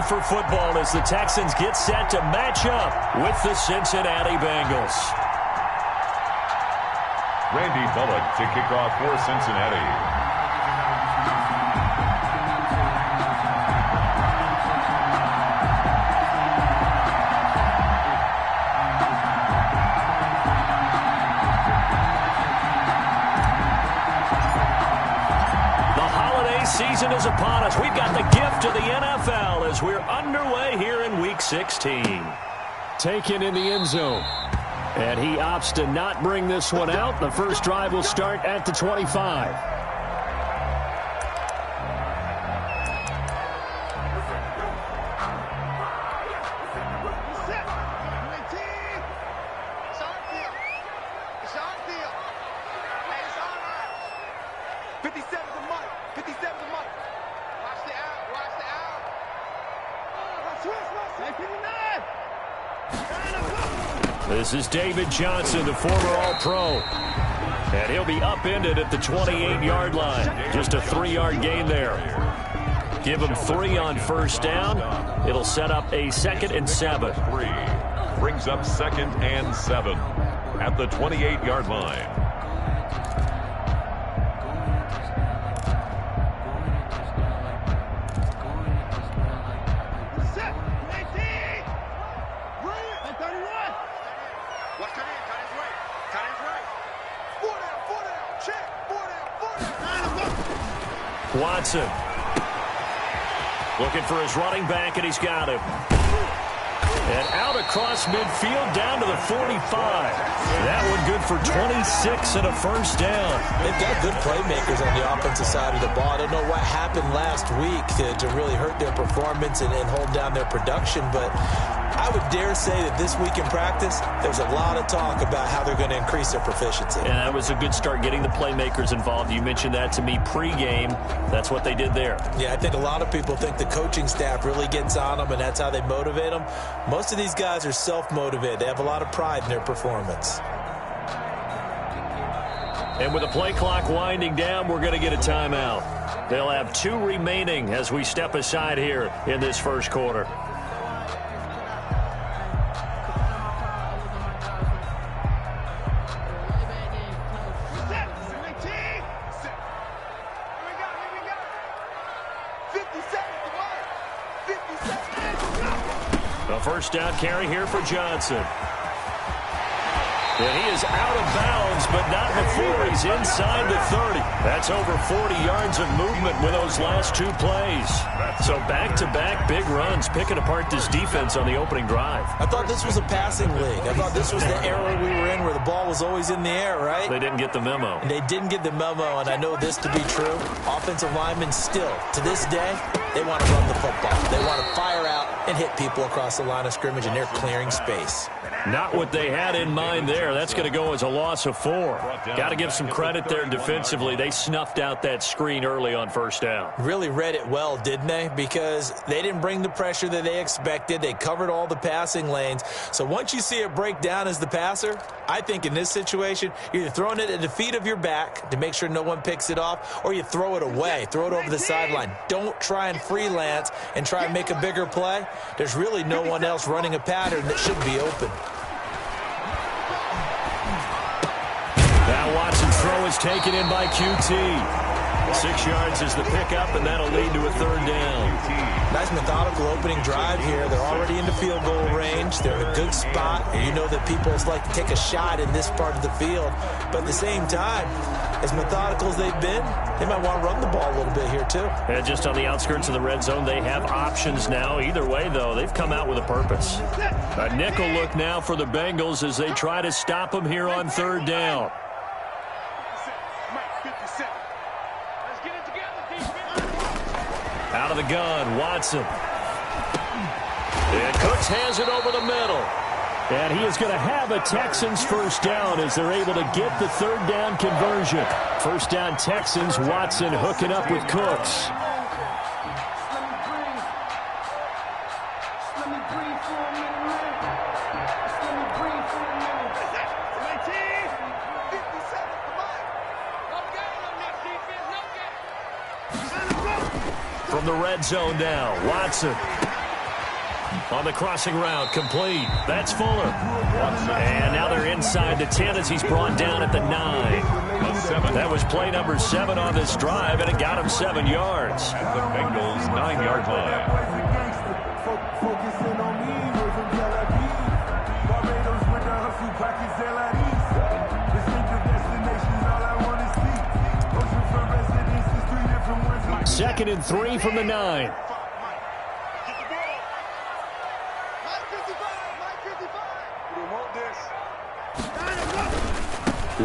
for football as the Texans get set to match up with the Cincinnati Bengals. Randy Bullock to kick off for Cincinnati. Season is upon us. We've got the gift of the NFL as we're underway here in Week 16. Taken in the end zone. And he opts to not bring this one out. The first drive will start at the 25. This is David Johnson, the former All-Pro. And he'll be upended at the 28-yard line. Just a 3-yard gain there. Give him 3 on first down. It'll set up a 2nd and 7. 3 brings up 2nd and 7 at the 28-yard line. Watson looking for his running back, and he's got him. And out across midfield down to the 45. That one good for 26 and a first down. They've got good playmakers on the offensive side of the ball. I don't know what happened last week to really hurt their performance and hold down their production, but I would dare say that this week in practice, there's a lot of talk about how they're going to increase their proficiency. And that was a good start getting the playmakers involved. You mentioned that to me pregame. That's what they did there. Yeah, I think a lot of people think the coaching staff really gets on them, and that's how they motivate them. Most of these guys are self-motivated. They have a lot of pride in their performance. And with the play clock winding down, we're going to get a timeout. They'll have 2 remaining as we step aside here in this first quarter. First down carry here for Johnson. And he is out of bounds, but not before he's inside the 30. That's over 40 yards of movement with those last 2 plays. So back-to-back big runs, picking apart this defense on the opening drive. I thought this was a passing league. I thought this was the era we were in where the ball was always in the air, right? They didn't get the memo. And they didn't get the memo, and I know this to be true. Offensive linemen still, to this day, they want to run the football. They want to fire out and hit people across the line of scrimmage, and they're clearing space. Not what they had in mind there. That's going to go as a loss of 4. Got to give some credit there defensively. They snuffed out that screen early on first down. Really read it well, didn't they? Because they didn't bring the pressure that they expected. They covered all the passing lanes. So once you see it break down as the passer, I think in this situation, you're either throwing it at the feet of your back to make sure no one picks it off, or you throw it away. Throw it over the sideline. Don't try and freelance and try and make a bigger play. There's really no one else running a pattern that should be open. Now Watson's throw is taken in by QT. 6 yards is the pickup, and that'll lead to a 3rd down. Nice methodical opening drive here. They're already into field goal range. They're in a good spot. And you know that people like to take a shot in this part of the field. But at the same time, as methodical as they've been, they might want to run the ball a little bit here too. And just on the outskirts of the red zone, they have options now. Either way, though, they've come out with a purpose. A nickel look now for the Bengals as they try to stop them here on 3rd down. Out of the gun, Watson. And Cooks has it over the middle. And he is going to have a Texans first down as they're able to get the 3rd down conversion. First down Texans, Watson hooking up with Cooks. From the red zone now, Watson. On the crossing route, complete. That's Fuller. And now they're inside the 10 as he's brought down at the 9. That was play number 7 on this drive, and it got him 7 yards. At the Bengals' 9-yard line. Second and 3 from the 9.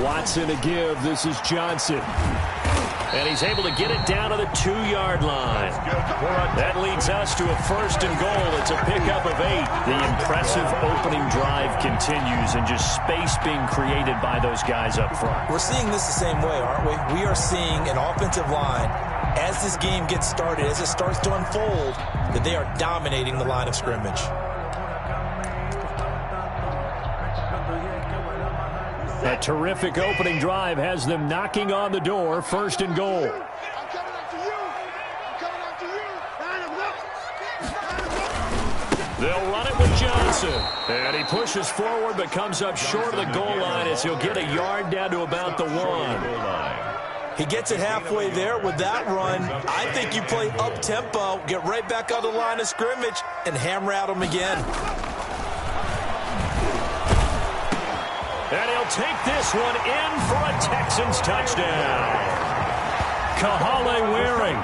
Watson to give. This is Johnson. And he's able to get it down to the 2-yard line. That leads us to a first and goal. It's a pickup of 8. The impressive opening drive continues, and just space being created by those guys up front. We're seeing this the same way, aren't we? We are seeing an offensive line, as this game gets started, as it starts to unfold, that they are dominating the line of scrimmage. A terrific opening drive has them knocking on the door. First and goal. They'll run it with Johnson. And he pushes forward but comes up short of the goal line as he'll get a yard down to about the 1. He gets it halfway there with that run. I think you play up-tempo, get right back on the line of scrimmage, and hammer at him again. And he'll take this one in for a Texans touchdown. Kahale Waring,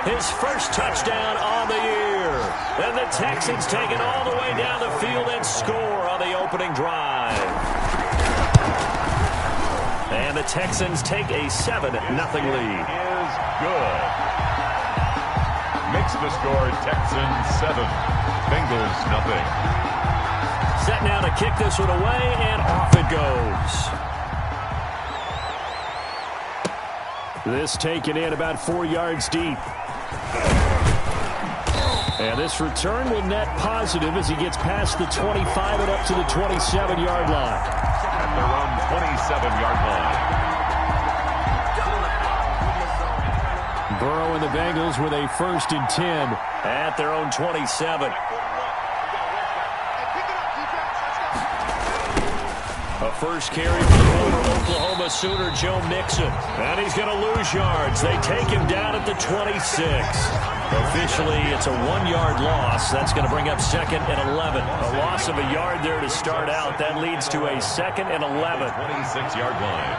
his first touchdown on the year. And the Texans take it all the way down the field and score on the opening drive. And the Texans take a 7-0 lead. Is good. Makes the score Texans 7, Bengals nothing. Set now to kick this one away, and off it goes. This taken in about 4 yards deep. And this return will net positive as he gets past the 25 and up to the 27-yard line. At their own 27-yard line. Burrow and the Bengals with a first and 10 at their own 27. A first carry for the former Oklahoma Sooner, Joe Mixon. And he's going to lose yards. They take him down at the 26. Officially, it's a 1-yard loss. That's going to bring up 2nd and 11. A loss of a yard there to start out. That leads to a 2nd and 11. 26-yard line.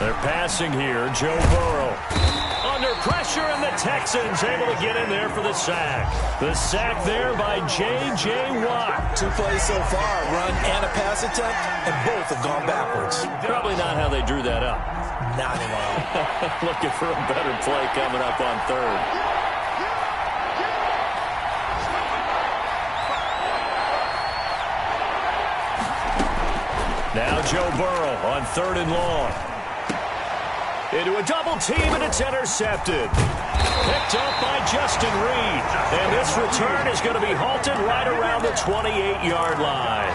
They're passing here. Joe Burrow under pressure, and the Texans able to get in there for the sack. The sack there by J.J. Watt. 2 plays so far, run and a pass attempt, and both have gone backwards. Probably not how they drew that up. Not at all. Looking for a better play coming up on 3rd. Now Joe Burrow on 3rd and long. Into a double team, and it's intercepted. Picked up by Justin Reed. And this return is going to be halted right around the 28-yard line.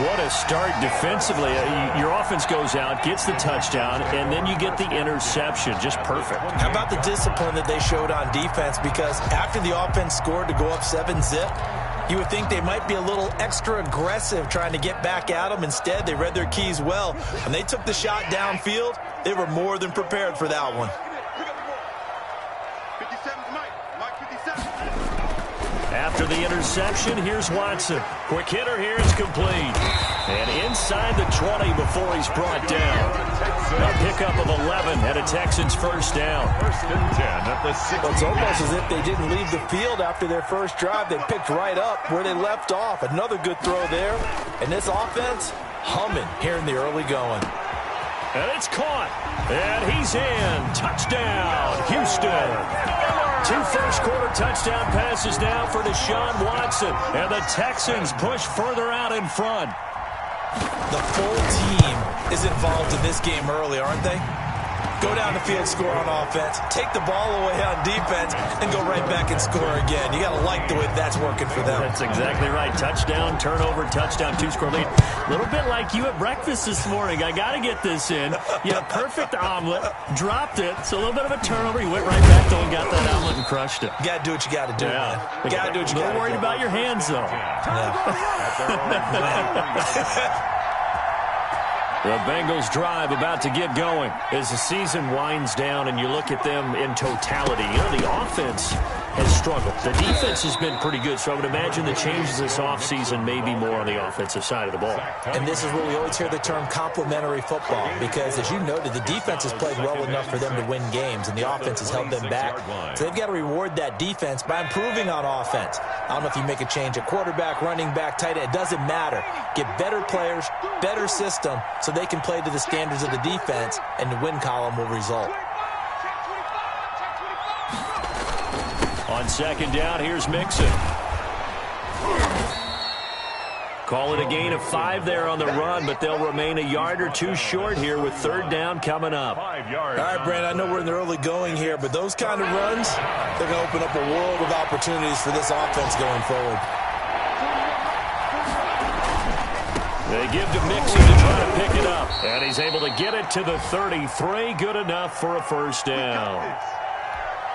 What a start defensively. Your offense goes out, gets the touchdown, and then you get the interception. Just perfect. How about the discipline that they showed on defense? Because after the offense scored to go up 7-zip, you would think they might be a little extra aggressive trying to get back at them. Instead, they read their keys well. When they took the shot downfield, they were more than prepared for that one. After the interception, here's Watson. Quick hitter here is complete. And inside the 20 before he's brought down. A pickup of 11 and a Texans first down. First and 10 at the 6. Well, it's almost as if they didn't leave the field after their first drive. They picked right up where they left off. Another good throw there. And this offense, humming here in the early going. And it's caught. And he's in. Touchdown, Houston. 2 first-quarter touchdown passes now for Deshaun Watson. And the Texans push further out in front. The full team is involved in this game early, aren't they? go down the field, score on offense, take the ball away on defense, and go right back and score again. You got to like the way that's working for them. That's exactly right. Touchdown, turnover, touchdown, 2-score lead. A little bit like you at breakfast this morning. I got to get this in. You had a perfect omelet, dropped it, so a little bit of a turnover. You went right back though and got that omelet and crushed it. You got to do what you got to do, man. You got to do what you got to do. A little worried about your hands, though. The Bengals drive about to get going as the season winds down and you look at them in totality. You know, the offense has struggled. The defense has been pretty good, so I would imagine the changes this offseason may be more on the offensive side of the ball. And this is where we always hear the term complementary football because, as you noted, the defense has played well enough for them to win games, and the offense has held them back. So they've got to reward that defense by improving on offense. I don't know if you make a change at quarterback, running back, tight end. It doesn't matter. Get better players, better system, so they can play to the standards of the defense, and the win column will result. On second down, here's Mixon. Call it a gain of 5 there on the run, but they'll remain a yard or two short here with third down coming up. 5 yards. All right, Brandon, I know we're in the early going here, but those kind of runs, they're going to open up a world of opportunities for this offense going forward. They give to Mixon to try to pick it up, and he's able to get it to the 33. Good enough for a first down.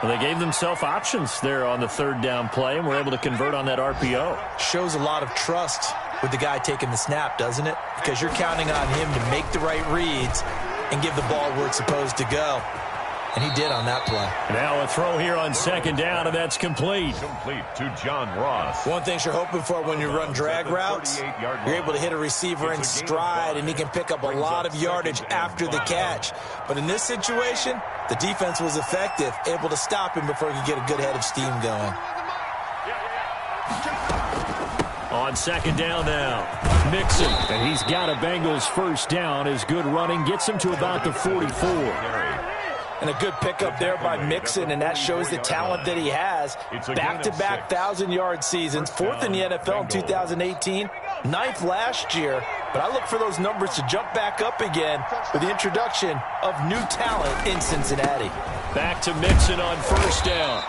Well, they gave themselves options there on the third down play, and were able to convert on that RPO. Shows a lot of trust with the guy taking the snap, doesn't it? Because you're counting on him to make the right reads and give the ball where it's supposed to go. And he did on that play. Now a throw here on second down, and that's complete. Complete to John Ross. One thing you're hoping for when you run drag routes, you're able to hit a receiver in stride, and he can pick up a lot of yardage after the catch. But in this situation, the defense was effective, able to stop him before he could get a good head of steam going. On second down now, Mixon, and he's got a Bengals first down. His good running gets him to about the 44. And a good pickup there by Mixon, and that shows the talent that he has. Back-to-back 1,000-yard seasons, 4th in the NFL in 2018, 9th last year. But I look for those numbers to jump back up again with the introduction of new talent in Cincinnati. Back to Mixon on first down.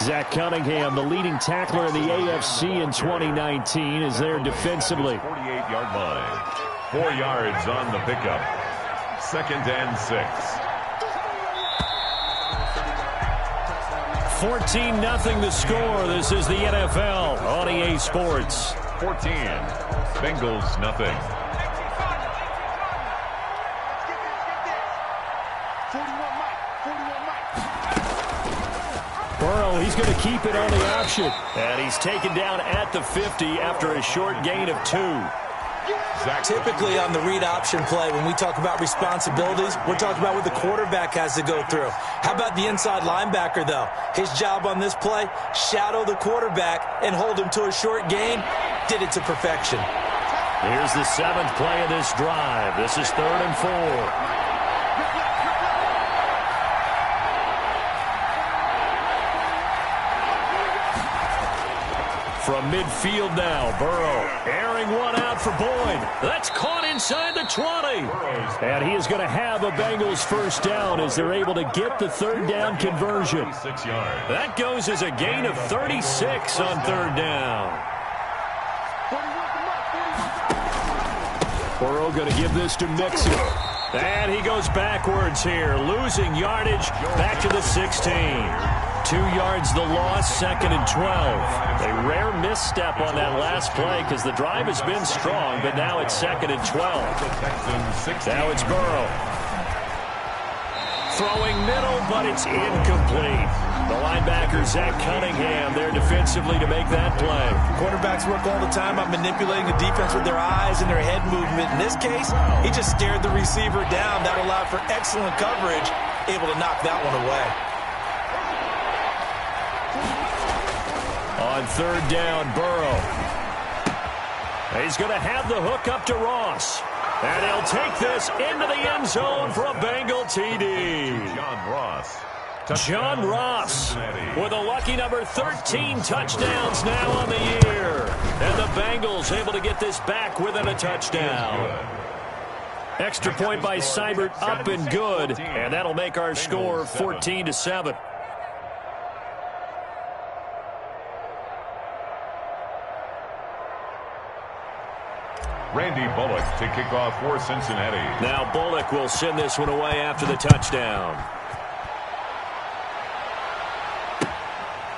Zach Cunningham, the leading tackler in the AFC in 2019, is there defensively. 48-yard line. 4 yards on the pickup. 2nd and 6. 14-0 the score. This is the NFL on EA Sports. 14. Bengals nothing. Burrow, he's going to keep it on the option. And he's taken down at the 50 after a short gain of 2. Typically on the read option play, when we talk about responsibilities, we're talking about what the quarterback has to go through. How about the inside linebacker, though? His job on this play, shadow the quarterback and hold him to a short gain. Did it to perfection. Here's the 7th play of this drive. This is 3rd and 4. From midfield now, Burrow airing one out for Boyd. That's caught inside the 20. And he is going to have a Bengals first down as they're able to get the third down conversion. That goes as a gain of 36 on third down. Burrow going to give this to Mixon. And he goes backwards here, losing yardage back to the 16. 2 yards the loss, 2nd and 12. A rare misstep on that last play because the drive has been strong, but now it's 2nd and 12. Now it's Burrow. Throwing middle, but it's incomplete. The linebacker, Zach Cunningham, there defensively to make that play. Quarterbacks work all the time on manipulating the defense with their eyes and their head movement. In this case, he just stared the receiver down. That allowed for excellent coverage, able to knock that one away. On third down, Burrow. He's going to have the hook up to Ross. And he'll take this into the end zone for a Bengal TD. John Ross with a lucky number 13 touchdowns now on the year. And the Bengals able to get this back within a touchdown. Extra point by Seibert, up and good. And that'll make our score 14-7. Randy Bullock to kick off for Cincinnati. Now Bullock will send this one away after the touchdown.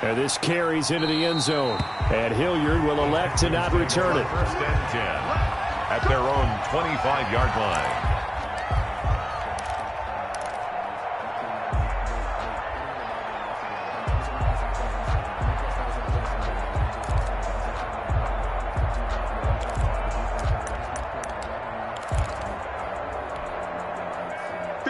And this carries into the end zone. And Hilliard will elect to not return it. First and 10 at their own 25-yard line.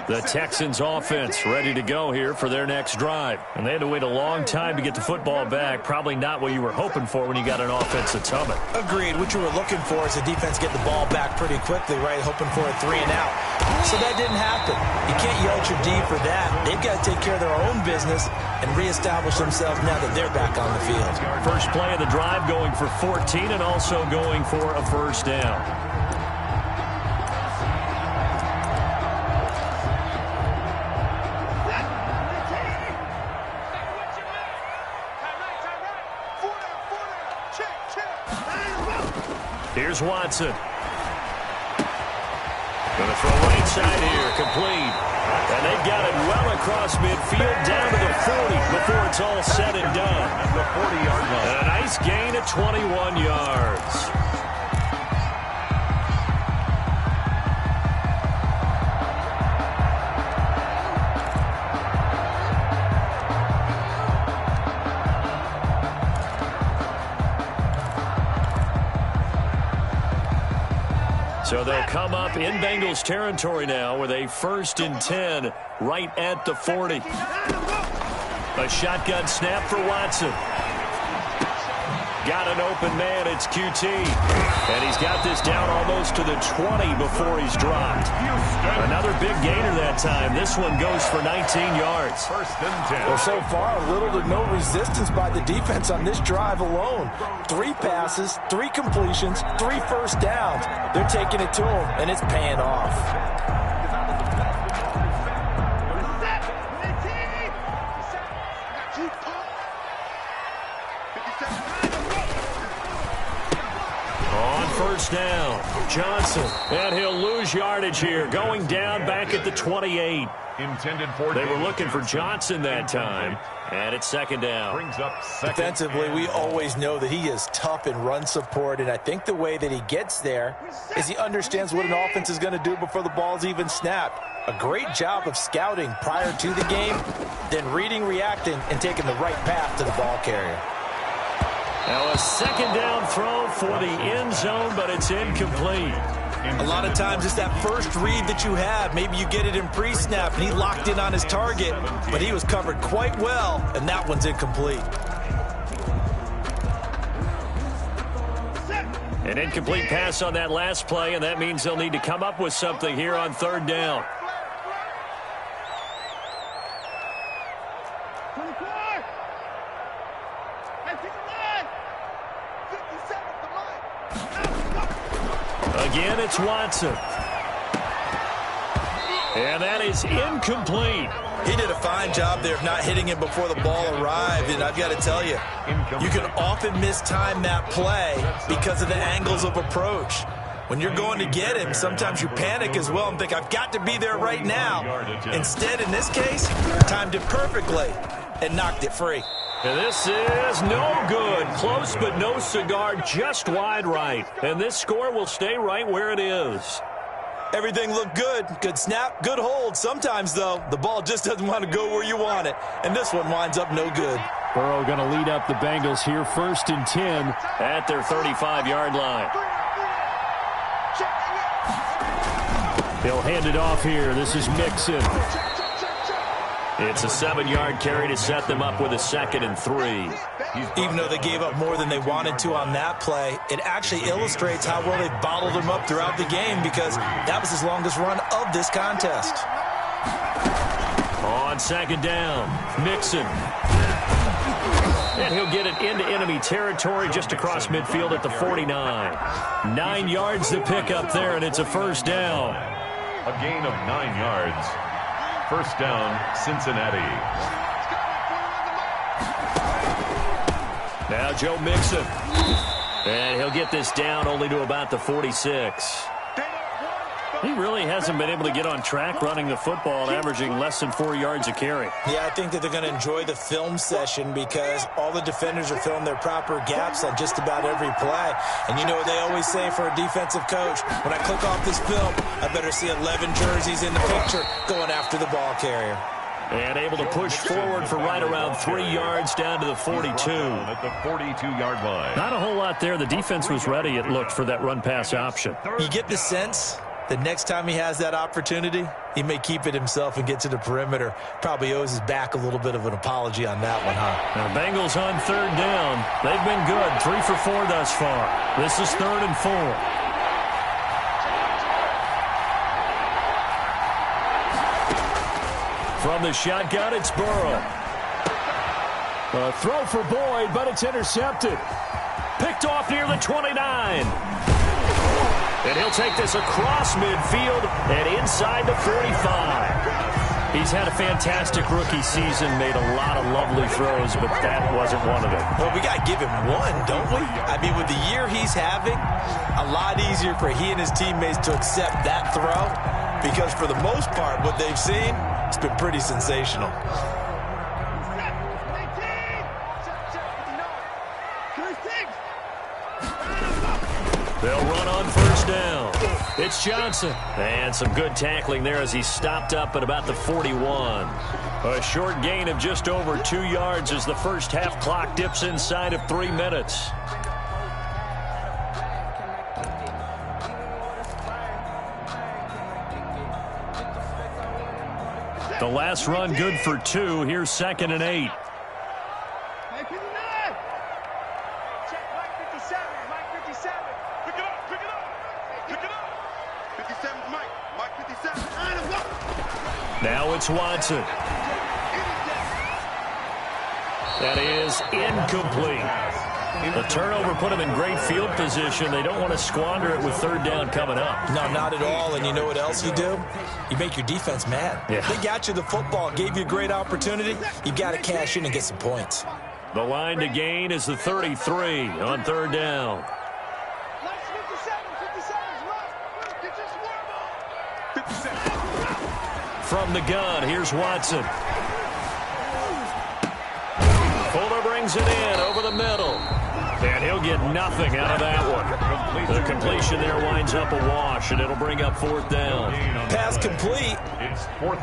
The Texans offense ready to go here for their next drive. And they had to wait a long time to get the football back. Probably not what you were hoping for when you got an offense that's humming. Agreed. What you were looking for is the defense get the ball back pretty quickly, right? Hoping for a 3 and out. So that didn't happen. You can't yell at your D for that. They've got to take care of their own business and reestablish themselves now that they're back on the field. First play of the drive going for 14 and also going for a first down. Here's Watson. Going to throw right side here, complete. And they've got it well across midfield, down to the 40 before it's all said and done. At the 40-yard line. And a nice gain of 21 yards. So they'll come up in Bengals territory now with a 1st and 10 right at the 40. A shotgun snap for Watson. Got an open man. It's QT. And he's got this down almost to the 20 before he's dropped. Another big gainer that time. This one goes for 19 yards. 1st and 10. Well, so far, little to no resistance by the defense on this drive alone. 3 passes, 3 completions, 3 first downs. They're taking it to him, and it's paying off. On first down, Johnson. And he'll lose yardage here, going down back at the 28. Intended for They were looking for Johnson that time. And it's 2nd down. Brings up second. Defensively, we always know that he is tough in run support, and I think the way that he gets there is he understands what an offense is going to do before the ball's even snapped. A great job of scouting prior to the game, then reading, reacting, and taking the right path to the ball carrier. Now a 2nd down throw for the end zone, but it's incomplete. A lot of times it's that first read that you have. Maybe you get it in pre-snap, and he locked in on his target, but he was covered quite well, and that one's incomplete. An incomplete pass on that last play, and that means they'll need to come up with something here on 3rd down. Again, it's Watson. And that is incomplete. He did a fine job there of not hitting him before the ball arrived, and I've got to tell you, you can often mistime that play because of the angles of approach. When you're going to get him, sometimes you panic as well and think, I've got to be there right now. Instead, in this case, timed it perfectly and knocked it free. And this is no good. Close but no cigar, just wide right. And this score will stay right where it is. Everything looked good. Good snap, good hold. Sometimes, though, the ball just doesn't want to go where you want it. And this one winds up no good. Burrow going to lead up the Bengals here, 1st and 10 at their 35-yard line. They'll hand it off here. This is Mixon. It's a 7-yard carry to set them up with a 2nd and 3. Even though they gave up more than they wanted to on that play, it actually illustrates how well they bottled them up throughout the game because that was his longest run of this contest. On 2nd down, Mixon. And he'll get it into enemy territory just across midfield at the 49. 9 yards to pick up there, and it's a first down. A gain of 9 yards. First down, Cincinnati. Now Joe Mixon. And he'll get this down only to about the 46. He really hasn't been able to get on track running the football, averaging less than 4 yards a carry. Yeah, I think that they're going to enjoy the film session because all the defenders are filling their proper gaps on just about every play. And you know what they always say for a defensive coach? When I click off this film, I better see 11 jerseys in the picture going after the ball carrier. And able to push forward for right around 3 yards down to the 42. At the 42-yard line. Not a whole lot there. The defense was ready, it looked, for that run-pass option. You get the sense the next time he has that opportunity, he may keep it himself and get to the perimeter. Probably owes his back a little bit of an apology on that one, huh? Now, Bengals on third down. They've been good. 3 for 4 thus far. This is 3rd and 4. From the shotgun, it's Burrow. A throw for Boyd, but it's intercepted. Picked off near the 29. And he'll take this across midfield and inside the 45. He's had a fantastic rookie season, made a lot of lovely throws, but that wasn't one of them. Well, we got to give him one, don't we? I mean, with the year he's having, a lot easier for he and his teammates to accept that throw because for the most part, what they've seen, it's been pretty sensational. They'll run on first down. It's Johnson. And some good tackling there as he stopped up at about the 41. A short gain of just over 2 yards as the first half clock dips inside of 3 minutes. The last run good for 2. Here's 2nd and 8. Now it's Watson. That is incomplete. The turnover put them in great field position. They don't want to squander it with 3rd down coming up. No, not at all. And you know what else you do? You make your defense mad. Yeah. They got you the football, gave you a great opportunity. You got to cash in and get some points. The line to gain is the 33 on 3rd down. From the gun, here's Watson. Fuller brings it in over the middle. And he'll get nothing out of that one. The completion there winds up a wash, and it'll bring up 4th down. Pass complete,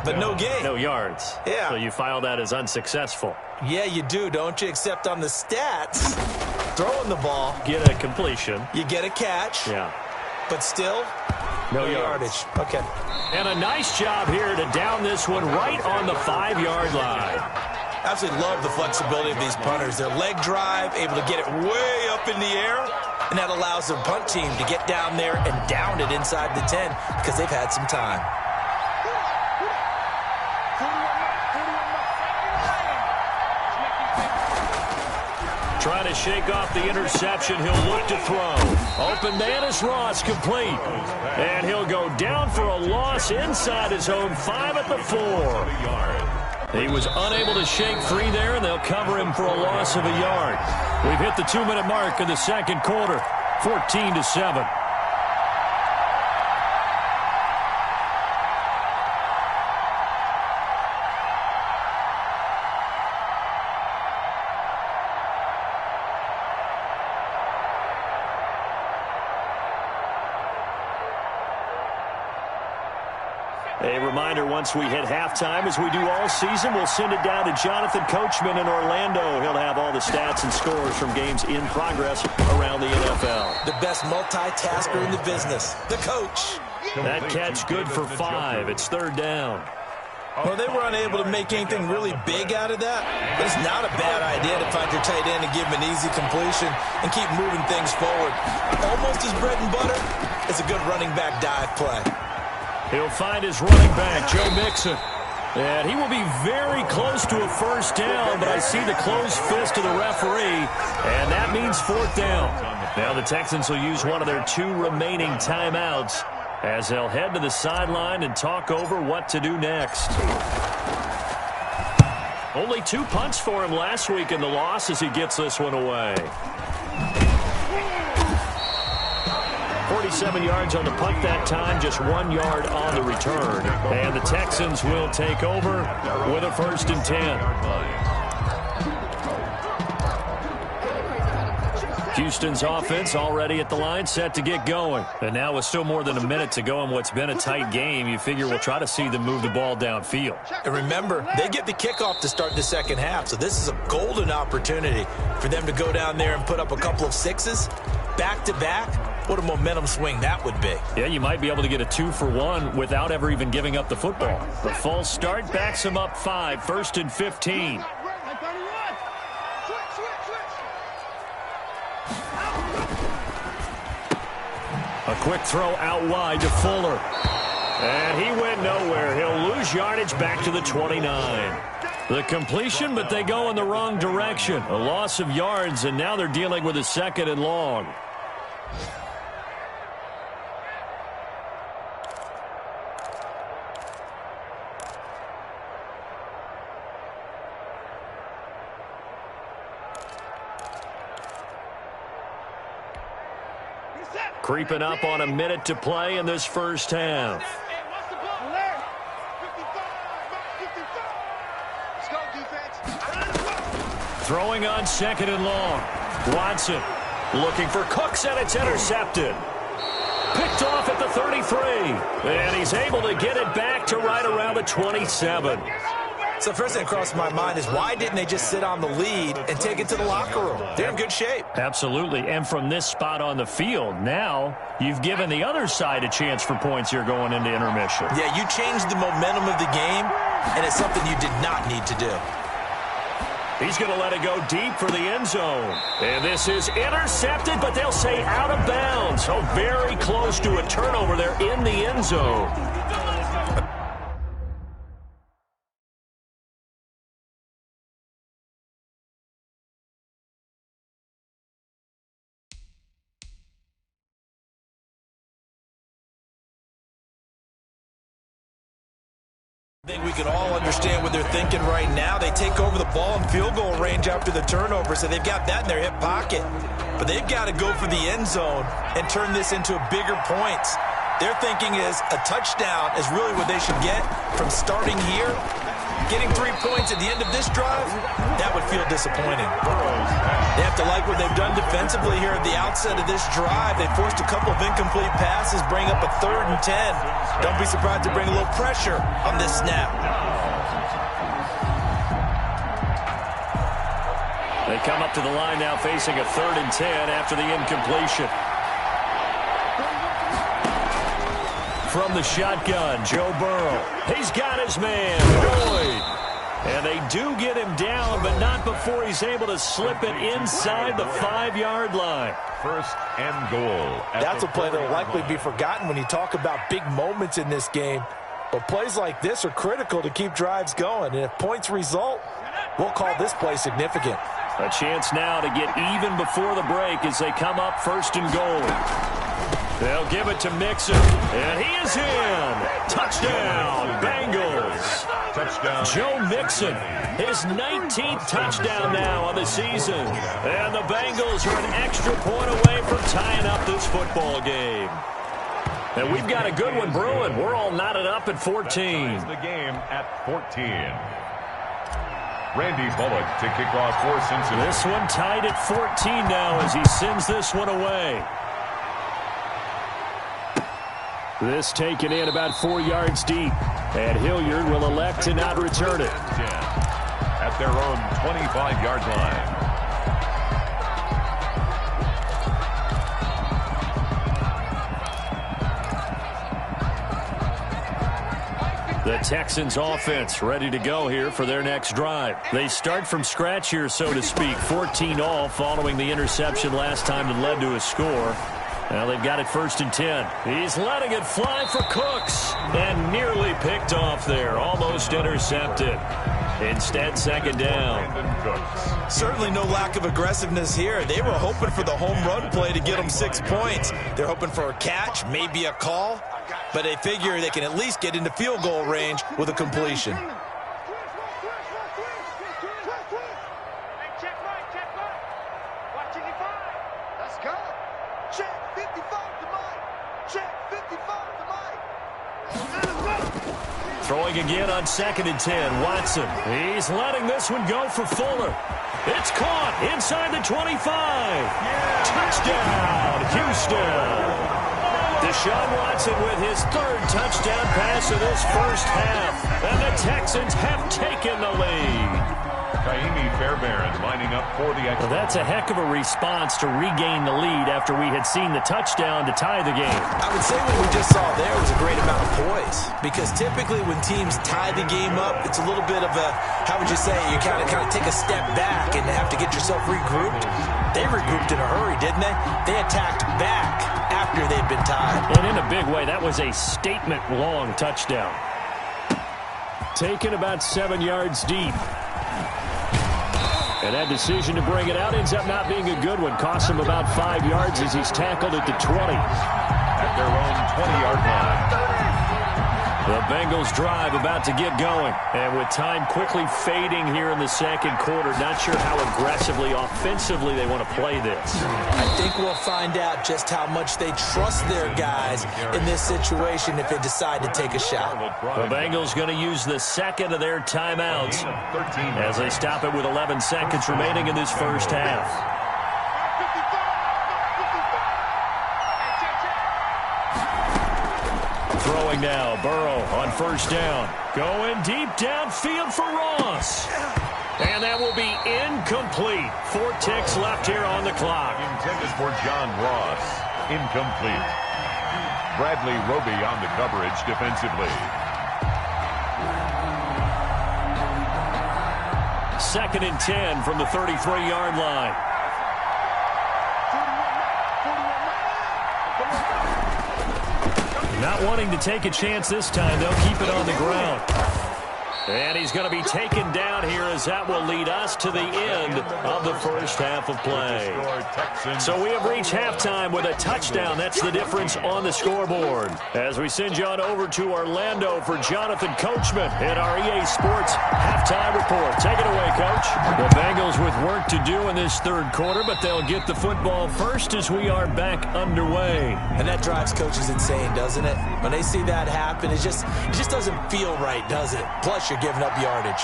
but no gain. No yards. Yeah. So you file that as unsuccessful. Yeah, you do, don't you? Except on the stats, throwing the ball. Get a completion. You get a catch. Yeah. But still, no yardage. Okay. And a nice job here to down this one right on the 5-yard line. Absolutely love the flexibility of these punters. Their leg drive, able to get it way up in the air, and that allows their punt team to get down there and down it inside the 10 because they've had some time. Trying to shake off the interception. He'll look to throw. Open man is Ross, complete. And he'll go down for a loss inside his own 5 at the 4. He was unable to shake free there, and they'll cover him for a loss of a yard. We've hit the 2-minute mark in the 2nd quarter, 14-7. A reminder, once we hit halftime, as we do all season, we'll send it down to Jonathan Coachman in Orlando. He'll have all the stats and scores from games in progress around the NFL. The best multitasker in the business, the coach. That catch good for 5. It's 3rd down. Well, they were unable to make anything really big out of that. But it's not a bad idea to find your tight end and give him an easy completion and keep moving things forward. Almost his bread and butter is a good running back dive play. He'll find his running back, Joe Mixon. And he will be very close to a 1st down, but I see the closed fist of the referee, and that means 4th down. Now the Texans will use one of their 2 remaining timeouts as they'll head to the sideline and talk over what to do next. Only 2 punts for him last week in the loss as he gets this one away. 47 yards on the punt that time, just 1 yard on the return. And the Texans will take over with a 1st and 10. Houston's offense already at the line, set to get going. And now with still more than a minute to go in what's been a tight game, you figure we'll try to see them move the ball downfield. And remember, they get the kickoff to start the second half, so this is a golden opportunity for them to go down there and put up a couple of sixes back-to-back. What a momentum swing that would be. Yeah, you might be able to get a 2-for-1 without ever even giving up the football. The false start backs him up 5, 1st and 15. A quick throw out wide to Fuller. And he went nowhere. He'll lose yardage back to the 29. The completion, but they go in the wrong direction. A loss of yards, and now they're dealing with a 2nd and long. Creeping up on a minute to play in this first half. Throwing on 2nd and long. Watson looking for Cooks, and it's intercepted. Picked off at the 33. And he's able to get it back to right around the 27. So the first thing that crossed my mind is why didn't they just sit on the lead and take it to the locker room? They're in good shape. Absolutely. And from this spot on the field, now you've given the other side a chance for points here going into intermission. Yeah, you changed the momentum of the game, and it's something you did not need to do. He's going to let it go deep for the end zone. And this is intercepted, but they'll say out of bounds. So very close to a turnover there in the end zone. I think we can all understand what they're thinking right now. They take over the ball in field goal range after the turnover, so they've got that in their hip pocket. But they've got to go for the end zone and turn this into bigger points. Their thinking is a touchdown is really what they should get from starting here. Getting 3 points at the end of this drive, that would feel disappointing. They have to like what they've done defensively here at the outset of this drive. They forced a couple of incomplete passes, bring up a 3rd and 10. Don't be surprised to bring a little pressure on this snap. They come up to the line now facing a 3rd and 10 after the incompletion. From the shotgun, Joe Burrow. He's got his man, Boyd. And they do get him down, but not before he's able to slip it inside the 5-yard line. 1st and goal. That's a play that will likely be forgotten when you talk about big moments in this game. But plays like this are critical to keep drives going. And if points result, we'll call this play significant. A chance now to get even before the break as they come up 1st and goal. They'll give it to Mixon, and he is in. Touchdown, Bengals. Touchdown. Joe Mixon, his 19th touchdown now on the season. And the Bengals are an extra point away from tying up this football game. And we've got a good one brewing. We're all knotted up at 14. The game at 14. Randy Bullock to kick off for Cincinnati. This one tied at 14 now as he sends this one away. This taken in about 4 yards deep. And Hilliard will elect to not return it. At their own 25-yard line. The Texans offense ready to go here for their next drive. They start from scratch here, so to speak. 14 all following the interception last time that led to a score. Now they've got it 1st and 10. He's letting it fly for Cooks. And nearly picked off there. Almost intercepted. Instead, 2nd down. Certainly no lack of aggressiveness here. They were hoping for the home run play to get them 6 points. They're hoping for a catch, maybe a call. but they figure they can at least get into field goal range with a completion. Throwing again on 2nd and 10. Watson. He's letting this one go for Fuller. It's caught inside the 25. Touchdown, Houston. Deshaun Watson with his 3rd touchdown pass of this first half. And the Texans have taken the lead. Kaimi Fairbairn lining up for the extra. Well, that's a heck of a response to regain the lead after we had seen the touchdown to tie the game. I would say what we just saw there was a great amount of poise, because typically when teams tie the game up, it's a little bit of a, how would you say, you kind of take a step back and have to get yourself regrouped. They regrouped in a hurry, didn't they? They attacked back after they'd been tied. And in a big way, that was a statement-long touchdown. Taken about 7 yards deep. And that decision to bring it out ends up not being a good one. Costs him about 5 yards as he's tackled at the 20. At their own 20-yard line. The Bengals drive about to get going. And with time quickly fading here in the second quarter, not sure how aggressively, offensively they want to play this. I think we'll find out just how much they trust their guys in this situation if they decide to take a shot. The Bengals going to use the second of their timeouts as they stop it with 11 seconds remaining in this first half. Throwing now, Burrow on first down. Going deep downfield for Ross. And that will be incomplete. 4 ticks left here on the clock. Intended for John Ross. Incomplete. Bradley Roby on the coverage defensively. 2nd and 10 from the 33-yard line. Not wanting to take a chance this time, they'll keep it on the ground. And he's going to be taken down here as that will lead us to the end of the first half of play. So we have reached halftime with a touchdown. That's the difference on the scoreboard. As we send you on over to Orlando for Jonathan Coachman in our EA Sports halftime report. Take it away, Coach. The Bengals with work to do in this third quarter, but they'll get the football first as we are back underway. And that drives coaches insane, doesn't it? When they see that happen, it just doesn't feel right, does it? Plus, you're giving up yardage.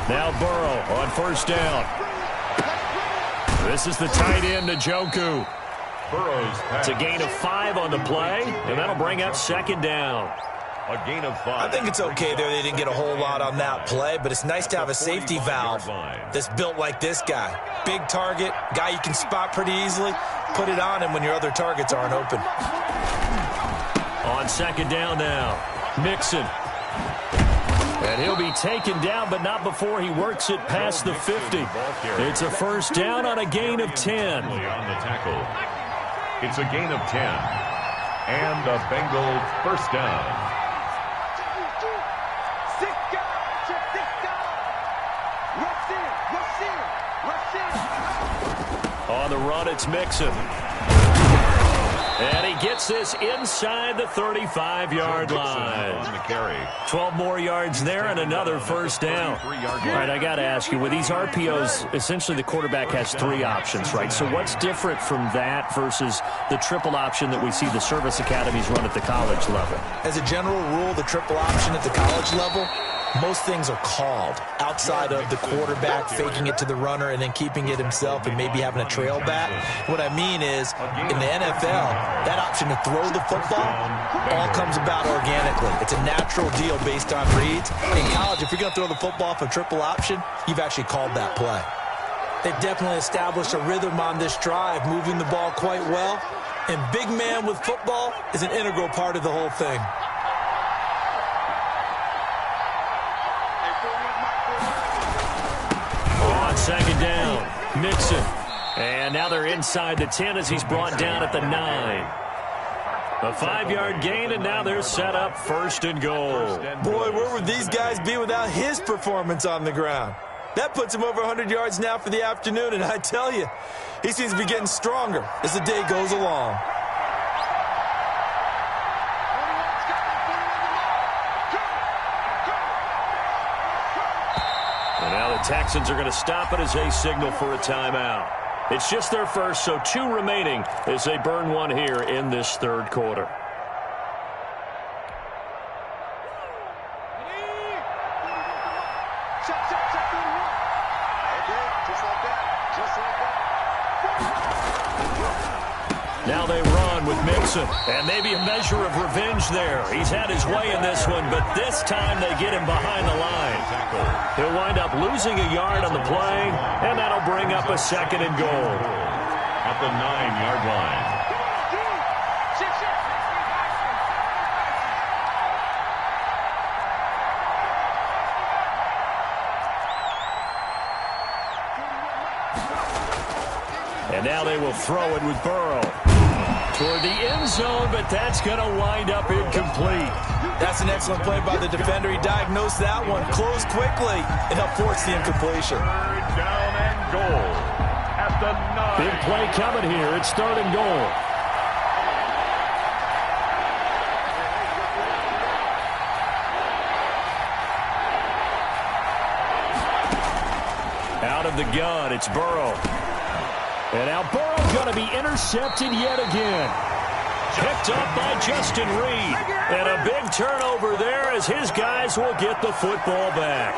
Now Burrow on first down. This is the tight end, Njoku. It's a gain of 5 on the play, and that'll bring up 2nd down. A gain of 5. I think it's okay there. They didn't get a whole lot on that play, but it's nice to have a safety valve that's built like this guy. Big target, guy you can spot pretty easily. Put it on him when your other targets aren't open. On 2nd down now, Mixon. And he'll be taken down, but not before he works it past the 50. It's a first down on a gain of 10. On the tackle. It's a gain of 10. And a Bengal first down. On the run, it's Mixon. And he gets this inside the 35-yard line. On the carry. 12 more yards there and another first down. All right, I got to ask you, with these RPOs, essentially the quarterback has 3 options, right? So what's different from that versus the triple option that we see the service academies run at the college level? As a general rule, the triple option at the college level, most things are called outside of the quarterback faking it to the runner and then keeping it himself and maybe having a trail back. What I mean is, in the NFL, that option to throw the football all comes about organically. It's a natural deal based on reads. In college, if you're going to throw the football for triple option, you've actually called that play. They've definitely established a rhythm on this drive, moving the ball quite well. And big man with football is an integral part of the whole thing. On 2nd down, Mixon. And now they're inside the 10 as he's brought down at the 9. A 5-yard gain, and now they're set up 1st and goal. Boy, where would these guys be without his performance on the ground? That puts him over 100 yards now for the afternoon, and I tell you, he seems to be getting stronger as the day goes along. And now the Texans are going to stop it as they signal for a timeout. It's just their first, so 2 remaining as they burn one here in this third quarter. Now they run with Mixon, and maybe a measure of revenge there. He's had his way in this one, but this time they get him behind the line. He'll wind up losing a yard on the play, and that'll bring up a 2nd and goal. At the 9-yard line. And now they will throw it with Burrow toward the end zone, but that's going to wind up incomplete. That's an excellent play by the defender. He diagnosed that one, closed quickly, and helped force the incompletion. 3rd down and goal at the 9. Big play coming here. It's 3rd and goal. Out of the gun, it's Burrow. And now Burrow's going to be intercepted yet again. Picked up by Justin Reed. And a big turnover there as his guys will get the football back.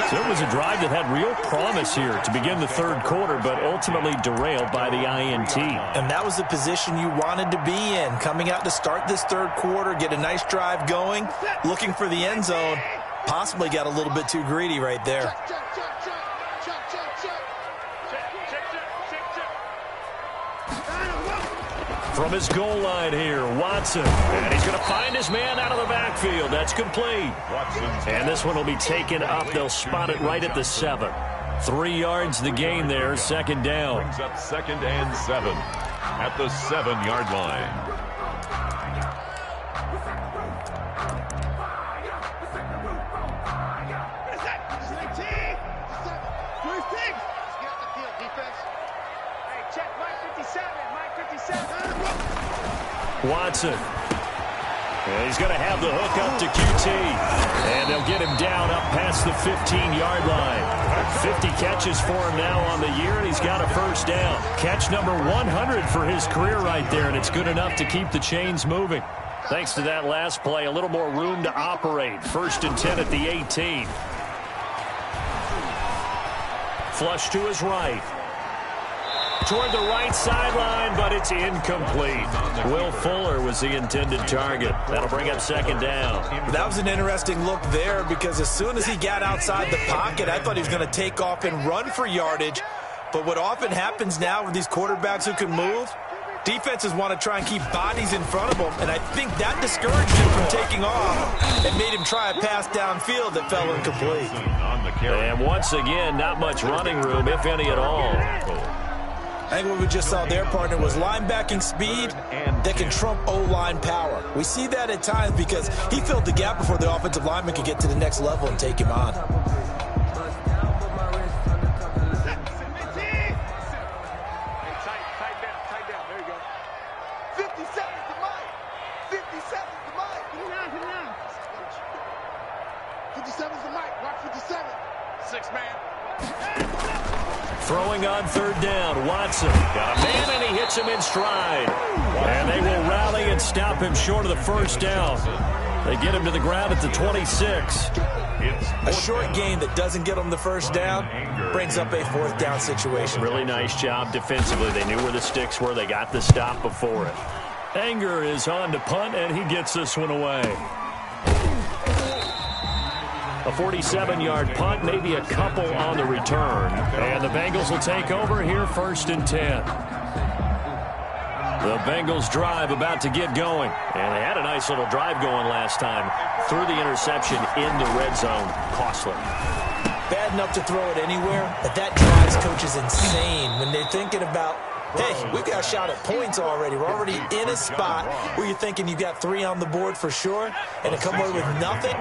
So it was a drive that had real promise here to begin the third quarter, but ultimately derailed by the INT. And that was the position you wanted to be in, coming out to start this third quarter, get a nice drive going, looking for the end zone. Possibly got a little bit too greedy right there. From his goal line here, Watson. And he's going to find his man out of the backfield. That's complete. And this one will be taken up. They'll spot it right at the 7. 3 yards the gain there, 2nd down. Brings up 2nd and 7 at the 7-yard line. Watson. And he's going to have the hook up to QT. And they'll get him down up past the 15-yard line. 50 catches for him now on the year, and he's got a 1st down. Catch number 100 for his career right there, and it's good enough to keep the chains moving. Thanks to that last play, a little more room to operate. 1st and 10 at the 18. Flush to his right. Toward the right sideline, but it's incomplete. Will Fuller was the intended target. That'll bring up 2nd down. That was an interesting look there because as soon as he got outside the pocket, I thought he was going to take off and run for yardage. But what often happens now with these quarterbacks who can move, defenses want to try and keep bodies in front of them, and I think that discouraged him from taking off and made him try a pass downfield that fell incomplete. And once again, not much running room, if any at all. I think what we just saw there, partner, was linebacking speed that can trump O-line power. We see that at times because he filled the gap before the offensive lineman could get to the next level and take him on. Throwing on 3rd down, Watson. Got a man, and he hits him in stride. And they will rally and stop him short of the 1st down. They get him to the ground at the 26. A short gain that doesn't get them the 1st down brings up a 4th down situation. Really nice job defensively. They knew where the sticks were. They got the stop before it. Anger is on to punt, and he gets this one away. A 47-yard punt, maybe a couple on the return. And the Bengals will take over here 1st and 10. The Bengals drive about to get going. And they had a nice little drive going last time. Threw the interception in the red zone. Costly. Bad enough to throw it anywhere, but that drives coaches insane when they're thinking about hey, we've got a shot at points already. We're already in a spot where you're thinking you got 3 on the board for sure, and to come away with nothing,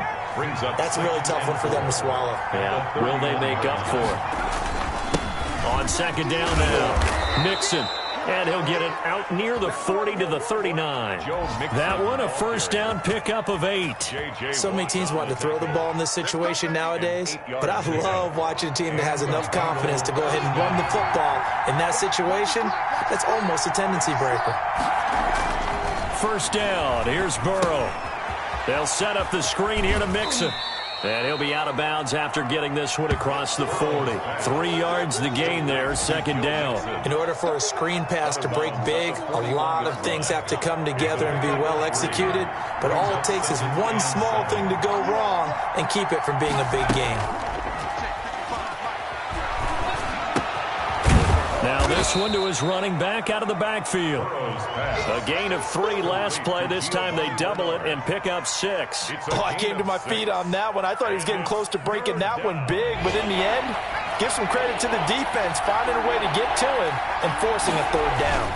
that's a really tough one for them to swallow. Yeah, will they make up for it? On second down now, Mixon. And he'll get it out near the 40 to the 39. That one, a first down pickup of 8. So many teams want to throw the ball in this situation nowadays, but I love watching a team that has enough confidence to go ahead and run the football. In that situation, that's almost a tendency breaker. First down, here's Burrow. They'll set up the screen here to Mixon. And he'll be out of bounds after getting this one across the 40. 3 yards the gain there, second down. In order for a screen pass to break big, a lot of things have to come together and be well executed. But all it takes is one small thing to go wrong and keep it from being a big gain. Now this one to his running back out of the backfield. A gain of 3 last play. This time they double it and pick up 6. Oh, I came to my feet on that one. I thought he was getting close to breaking that one big, but in the end, give some credit to the defense, finding a way to get to him and forcing a third down.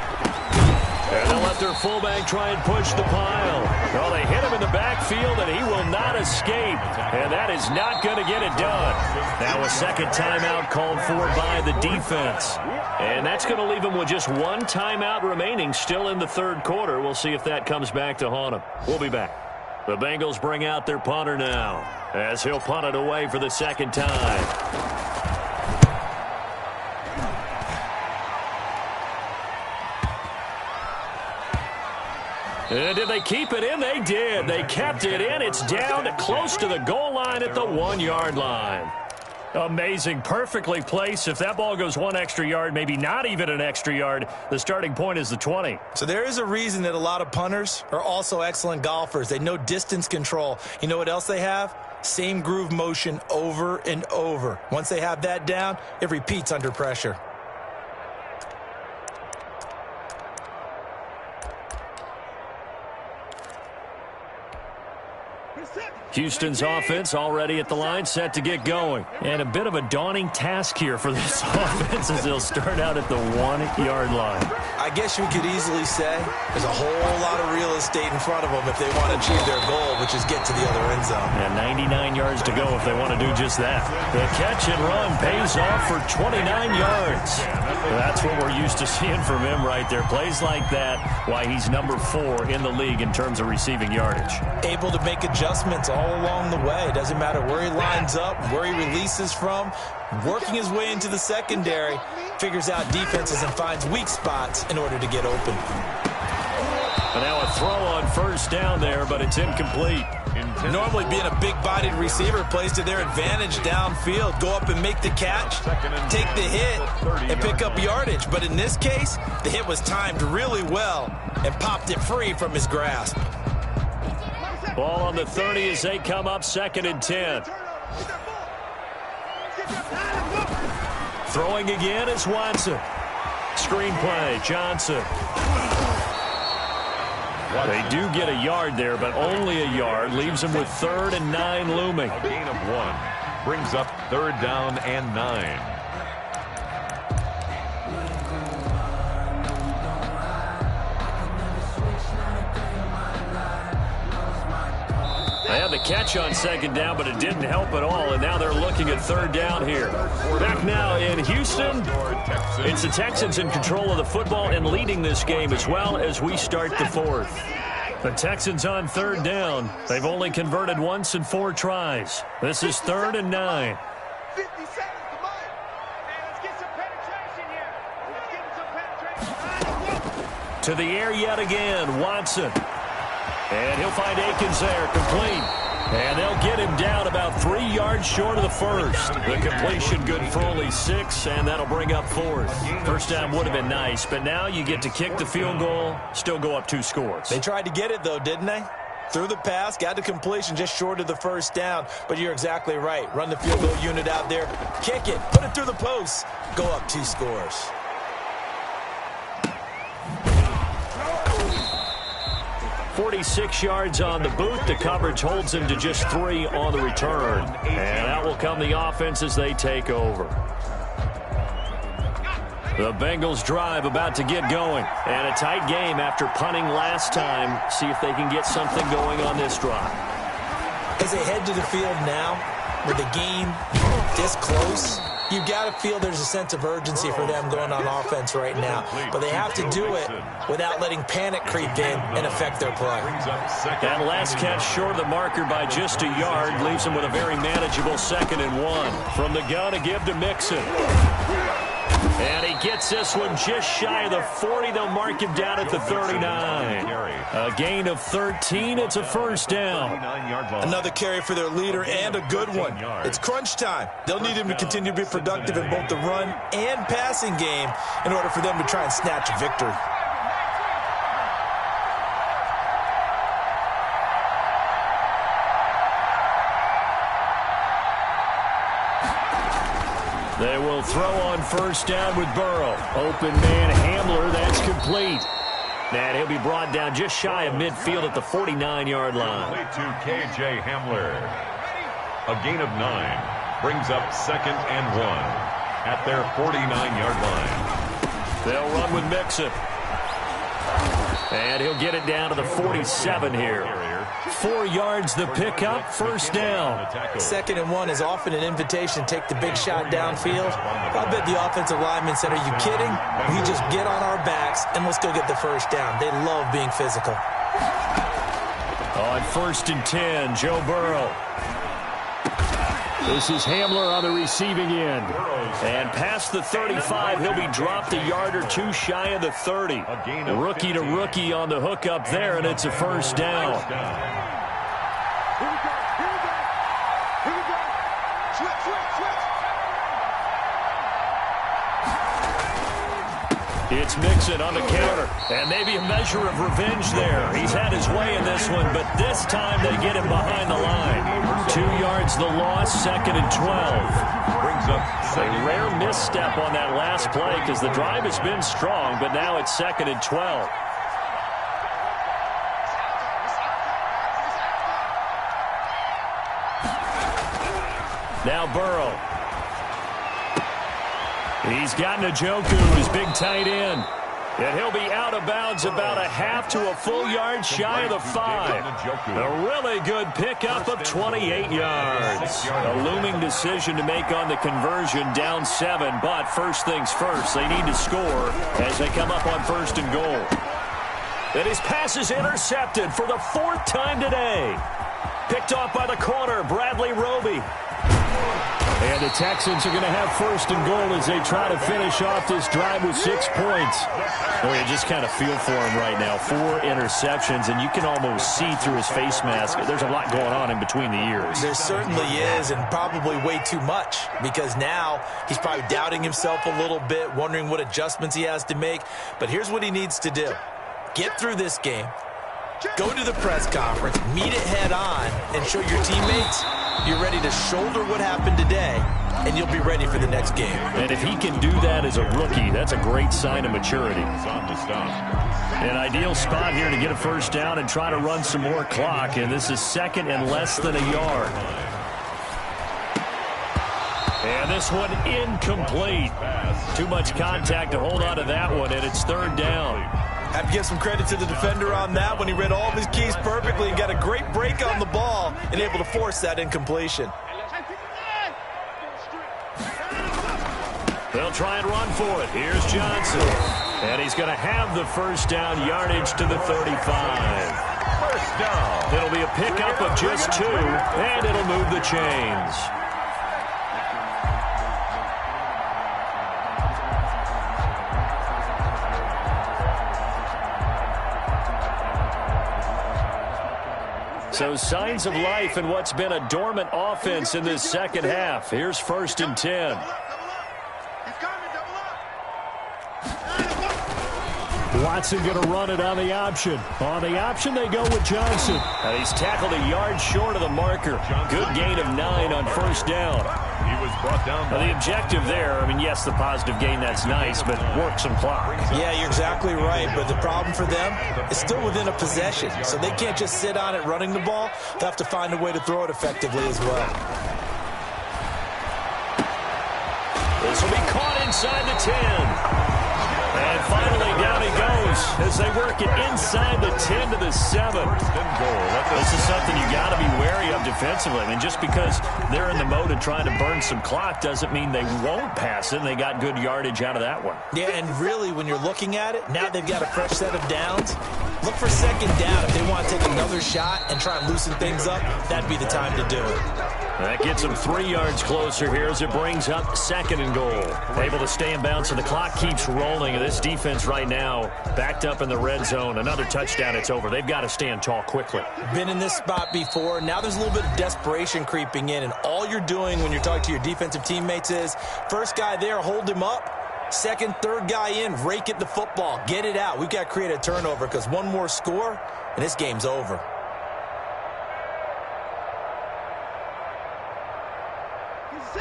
And they'll let their fullback try and push the pile. Well, they hit him in the backfield, and he will not escape. And that is not going to get it done. Now a second timeout called for by the defense. And that's going to leave him with just 1 timeout remaining still in the third quarter. We'll see if that comes back to haunt him. We'll be back. The Bengals bring out their punter now as he'll punt it away for the second time. And did they keep it in? They did. They kept it in. It's down close to the goal line at the 1-yard line. Amazing. Perfectly placed. If that ball goes 1 extra yard, maybe not even an extra yard, the starting point is the 20. So there is a reason that a lot of punters are also excellent golfers. They know distance control. You know what else they have? Same groove motion over and over. Once they have that down, it repeats under pressure. Houston's offense already at the line, set to get going. And a bit of a daunting task here for this offense as they'll start out at the 1-yard line. I guess you could easily say there's a whole lot of real estate in front of them if they want to achieve their goal, which is get to the other end zone. And 99 yards to go if they want to do just that. The catch and run pays off for 29 yards. That's what we're used to seeing from him right there. Plays like that, why he's number 4 in the league in terms of receiving yardage. Able to make adjustments all along the way. Doesn't matter where he lines up, where he releases from, working his way into the secondary, figures out defenses and finds weak spots in order to get open. And now a throw on first down there, but it's incomplete. Normally being a big-bodied receiver plays to their advantage downfield. Go up and make the catch, take the hit, and pick up yardage. But in this case, the hit was timed really well and popped it free from his grasp. Ball on the 30 as they come up, 2nd and 10. Throwing again is Watson. Screenplay, Johnson. They do get a yard there, but only a yard. Leaves them with 3rd and 9 looming. A gain of 1 brings up 3rd down and 9. They had the catch on 2nd down, but it didn't help at all, and now they're looking at 3rd down here. Back now in Houston, it's the Texans in control of the football and leading this game as well as we start the 4th. The Texans on 3rd down. They've only converted once in 4 tries. This is 3rd and 9. 50 seconds to mine. Hey, let's get some penetration here. Let's get some penetration. To the air yet again, Watson. And he'll find Akins there, complete. And they'll get him down about 3 yards short of the first. The completion good for only 6, and that'll bring up 4th. First down would have been nice, but now you get to kick the field goal, still go up 2 scores. They tried to get it, though, didn't they? Threw the pass, got the completion just short of the first down, but you're exactly right. Run the field goal unit out there, kick it, put it through the post, go up 2 scores. 46 yards on the boot. The coverage holds him to just 3 on the return. And out will come the offense as they take over. The Bengals drive about to get going. And a tight game after punting last time. See if they can get something going on this drive. As they head to the field now, with the game this close, you've got to feel there's a sense of urgency for them going on offense right now. But they have to do it without letting panic creep in and affect their play. That last catch short of the marker by just a yard leaves them with a very manageable 2nd and 1. From the gun to give to Mixon. And he gets this one just shy of the 40. They'll mark him down at the 39. A gain of 13. It's a first down. Another carry for their leader and a good one. It's crunch time. They'll need him to continue to be productive in both the run and passing game in order for them to try and snatch a victory. They will throw on first down with Burrow. Open man Hamler, that's complete. And he'll be brought down just shy of midfield at the 49-yard line. To K.J. Hamler. A gain of 9 brings up 2nd and 1 at their 49-yard line. They'll run with Mixon. And he'll get it down to the 47 here. 4 yards the pickup, first down. 2nd and 1 is often an invitation to take the big shot downfield. I bet the offensive lineman said, are you kidding? We just get on our backs and let's go get the first down. They love being physical. On 1st and 10, Joe Burrow. This is Hamler on the receiving end. And past the 35, he'll be dropped a yard or 2 shy of the 30. Rookie to rookie on the hook up there, and it's a first down. It's Mixon on the counter, and maybe a measure of revenge there. He's had his way in this one, but this time they get him behind the line. 2 yards the loss, 2nd and 12. Brings up a rare misstep on that last play because the drive has been strong, but now it's 2nd and 12. Now Burrow. He's got Njoku, his big tight end. And he'll be out of bounds about a half to a full yard shy of the 5. A really good pickup of 28 yards. A looming decision to make on the conversion, down 7. But first things first, they need to score as they come up on 1st and goal. And his pass is intercepted for the 4th time today. Picked off by the corner, Bradley Roby. And the Texans are going to have 1st and goal as they try to finish off this drive with 6 points. Boy, you just kind of feel for him right now. 4 interceptions, and you can almost see through his face mask. There's a lot going on in between the ears. There certainly is, and probably way too much, because now he's probably doubting himself a little bit, wondering what adjustments he has to make. But here's what he needs to do. Get through this game. Go to the press conference, meet it head on, and show your teammates you're ready to shoulder what happened today, and you'll be ready for the next game. And if he can do that as a rookie, that's a great sign of maturity. An ideal spot here to get a first down and try to run some more clock, and this is 2nd and less than a yard. And this one incomplete. Too much contact to hold on to that one, and it's 3rd down. Have to give some credit to the defender on that when he read all of his keys perfectly and got a great break on the ball and able to force that incompletion. They'll try and run for it. Here's Johnson. And he's going to have the first down, yardage to the 35. First down. It'll be a pickup of just 2, and it'll move the chains. So signs of life in what's been a dormant offense in this second half. Here's 1st and 10. Watson going to run it on the option. On the option, they go with Johnson. And he's tackled a yard short of the marker. Good gain of 9 on 1st down. He was brought down. Now, the objective there, I mean, yes, the positive gain, that's nice, but work some clock. Yeah, you're exactly right. But the problem for them is still within a possession. So they can't just sit on it running the ball. They'll have to find a way to throw it effectively as well. This will be caught inside the 10. And finally, down he goes as they work it inside the 10 to the 7. This is something you got to be wary of defensively. I mean, just because they're in the mode of trying to burn some clock doesn't mean they won't pass it. And they got good yardage out of that one. Yeah, and really, when you're looking at it, now they've got a fresh set of downs. Look for second down. If they want to take another shot and try and loosen things up, that'd be the time to do it. That gets them 3 yards closer here as it brings up second and goal. Able to stay in bounds, and the clock keeps rolling. This defense right now backed up in the red zone. Another touchdown, it's over. They've got to stand tall quickly. Been in this spot before. Now there's a little bit of desperation creeping in, and all you're doing when you're talking to your defensive teammates is first guy there, hold him up. Second, third guy in, rake at the football. Get it out. We've got to create a turnover because one more score, and this game's over.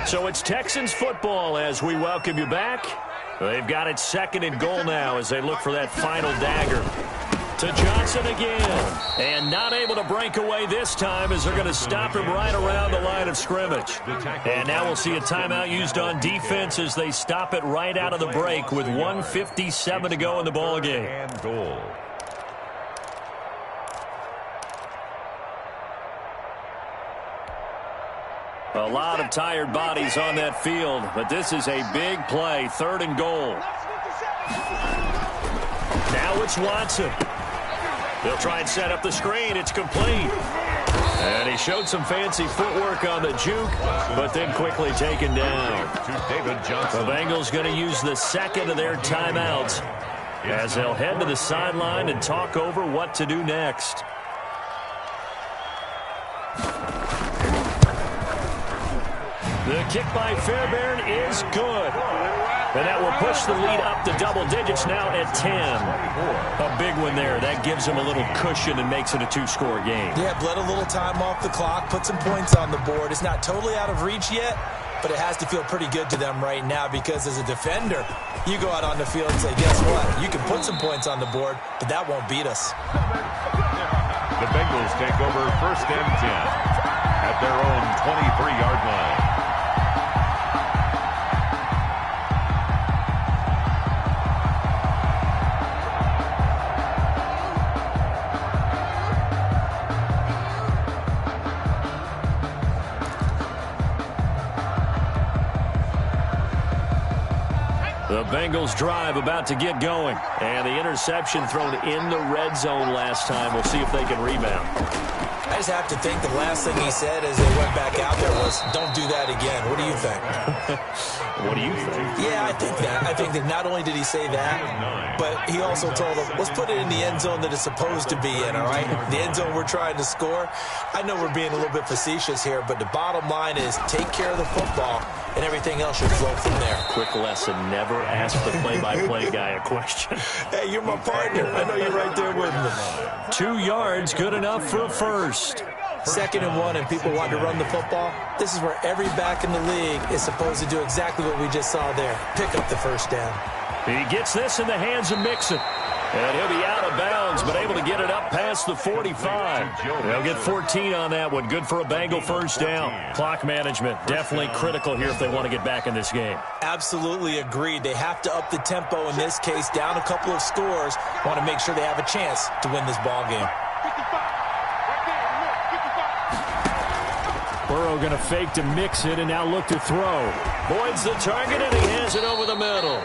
So it's Texans football as we welcome you back. They've got it second and goal now as they look for that final dagger. To Johnson again. And not able to break away this time as they're going to stop him right around the line of scrimmage. And now we'll see a timeout used on defense as they stop it right out of the break with 1:57 to go in the ballgame. And goal. A lot of tired bodies on that field, but this is a big play, third and goal. Now it's Watson. They'll try and set up the screen. It's complete. And he showed some fancy footwork on the juke, but then quickly taken down. To David Johnson. The Bengals going to use the second of their timeouts as they'll head to the sideline and talk over what to do next. The kick by Fairbairn is good. And that will push the lead up to double digits now at 10. A big one there. That gives them a little cushion and makes it a two-score game. Yeah, bled a little time off the clock, put some points on the board. It's not totally out of reach yet, but it has to feel pretty good to them right now because as a defender, you go out on the field and say, guess what? You can put some points on the board, but that won't beat us. The Bengals take over first and 10 at their own 23-yard line. The Bengals drive about to get going. And the interception thrown in the red zone last time. We'll see if they can rebound. I just have to think the last thing he said as they went back out there was, don't do that again. What do you think? What do you think? Yeah, I think that. I think that not only did he say that, but he also told them, let's put it in the end zone that it's supposed to be in, all right? The end zone we're trying to score. I know we're being a little bit facetious here, but the bottom line is take care of the football, and everything else should flow from there. Quick lesson, never ask the play-by-play guy a question. Hey, you're my partner. I know you're right there with me. 2 yards, good enough for a first. Second and 1, and people want to run the football. This is where every back in the league is supposed to do exactly what we just saw there. Pick up the first down. He gets this in the hands of Mixon. And he'll be out of bounds, but able to get it up past the 45. They'll get 14 on that one. Good for a Bengal first down. Clock management, definitely critical here if they want to get back in this game. Absolutely agreed. They have to up the tempo in this case, down a couple of scores. Want to make sure they have a chance to win this ball game. Burrow going to fake to mix it and now look to throw. Boyd's the target, and he has it over the middle.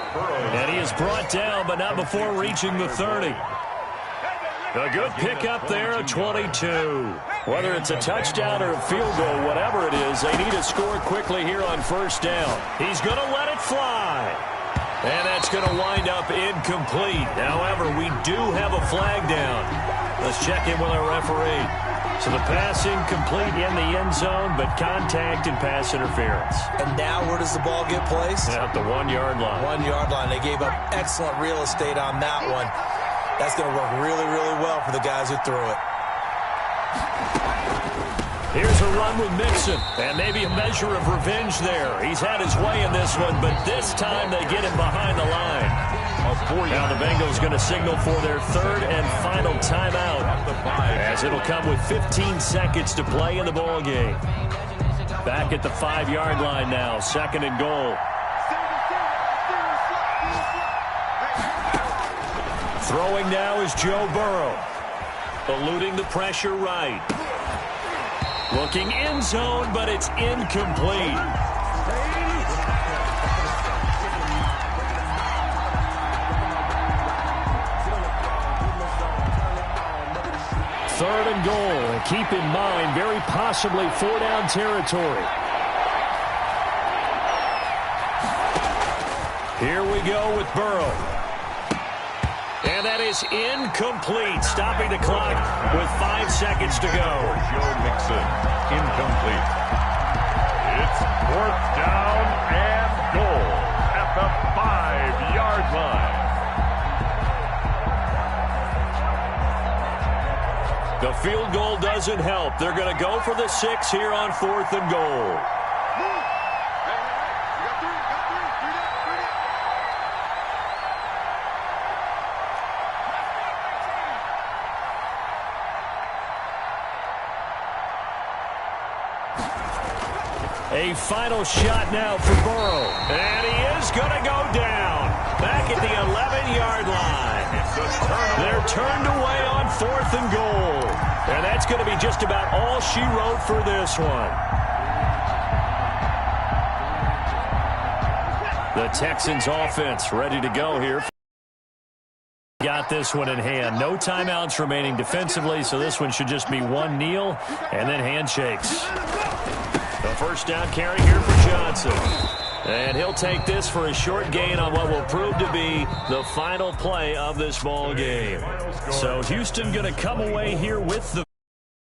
And he is brought down, but not before reaching the 30. A good pickup there at 22. Whether it's a touchdown or a field goal, whatever it is, they need to score quickly here on first down. He's going to let it fly. And that's going to wind up incomplete. However, we do have a flag down. Let's check in with our referee. So the pass incomplete in the end zone, but contact and pass interference. And now where does the ball get placed? At the 1 yard line. 1 yard line. They gave up excellent real estate on that one. That's going to work really, really well for the guys who threw it. Here's a run with Mixon, and maybe a measure of revenge there. He's had his way in this one, but this time they get him behind the line. Now the Bengals going to signal for their third and final timeout, as it'll come with 15 seconds to play in the ball game. Back at the 5 yard line now, second and goal. Throwing now is Joe Burrow. Eluding the pressure right. Looking end zone, but it's incomplete. Third and goal. And keep in mind, very possibly 4-down territory. Here we go with Burrow. And that is incomplete, stopping the clock with 5 seconds to go. Joe Mixon, incomplete. It's 4th down and goal at the 5-yard line. The field goal doesn't help. They're going to go for the 6 here on 4th and goal. A final shot now for Burrow. And he is going to go down. Back at the 11-yard line. They're turned away on 4th and goal. And that's going to be just about all she wrote for this one. The Texans offense ready to go here. Got this one in hand. No timeouts remaining defensively, so this one should just be one kneel and then handshakes. The first down carry here for Johnson. And he'll take this for a short gain on what will prove to be the final play of this ball game. So Houston going to come away here with the